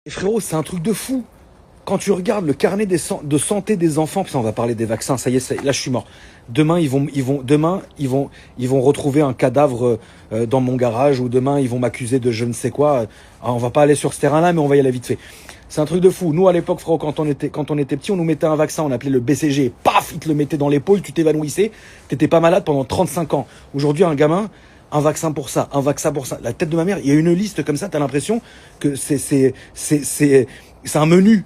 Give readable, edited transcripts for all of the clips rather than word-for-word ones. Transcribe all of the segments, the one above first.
Et frérot, c'est un truc de fou. Quand tu regardes le carnet de santé des enfants, puis on va parler des vaccins, ça y est, là je suis mort. Demain ils vont retrouver un cadavre dans mon garage, ou demain ils vont m'accuser de je ne sais quoi. Alors, on va pas aller sur ce terrain-là, mais on va y aller vite fait. C'est un truc de fou. Nous à l'époque, frérot, quand on était petit, on nous mettait un vaccin, on appelait le BCG, et paf, ils te le mettaient dans l'épaule, tu t'évanouissais, t'étais pas malade pendant 35 ans. Aujourd'hui, un gamin, un vaccin pour ça, un vaccin pour ça. La tête de ma mère, il y a une liste comme ça, t'as l'impression que c'est un menu.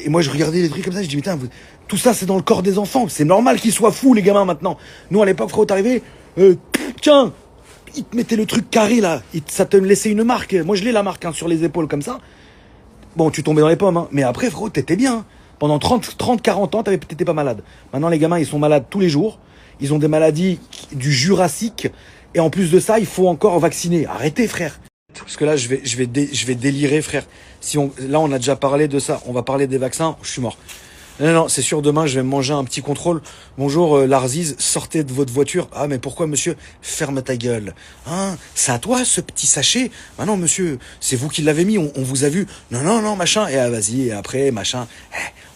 Et moi, je regardais les trucs comme ça, je dis, putain, tout ça, c'est dans le corps des enfants. C'est normal qu'ils soient fous, les gamins, maintenant. Nous, à l'époque, frérot, t'arrivais, tiens, ils te mettaient le truc carré, là. Ça te laissait une marque. Moi, je l'ai, la marque, hein, sur les épaules, comme ça. Bon, tu tombais dans les pommes, hein. Mais après, frérot, t'étais bien. Pendant 30, 40 ans, t'étais pas malade. Maintenant, les gamins, ils sont malades tous les jours. Ils ont des maladies du Jurassique. Et en plus de ça, il faut encore vacciner. Arrêtez, frère. Parce que là, je vais délirer, frère. Là, on a déjà parlé de ça. On va parler des vaccins. Je suis mort. Non, c'est sûr, demain, je vais me manger un petit contrôle. Bonjour, Larziz, sortez de votre voiture. Ah, mais pourquoi, monsieur? Ferme ta gueule. Hein? C'est à toi, ce petit sachet? Ah non, monsieur, c'est vous qui l'avez mis, on vous a vu. Non, machin. Et vas-y, et après, machin.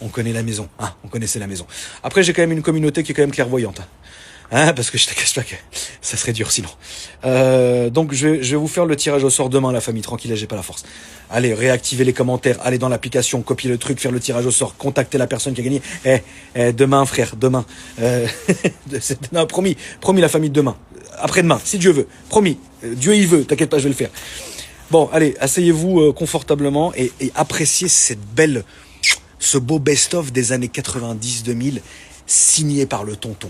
On connaît la maison. Hein, on connaissait la maison. Après, j'ai quand même une communauté qui est quand même clairvoyante. Hein, parce que je te cache pas que ça serait dur sinon. Donc je vais vous faire le tirage au sort demain, la famille, tranquille, j'ai pas la force. Allez, réactivez les commentaires, allez dans l'application, copiez le truc, faire le tirage au sort, contactez la personne qui a gagné. Demain, frère, demain. Non, promis la famille, demain. Après-demain, si Dieu veut. Promis. Dieu il veut, t'inquiète pas, je vais le faire. Bon, allez, asseyez-vous confortablement et appréciez ce beau best-of des années 90-2000 signé par le tonton.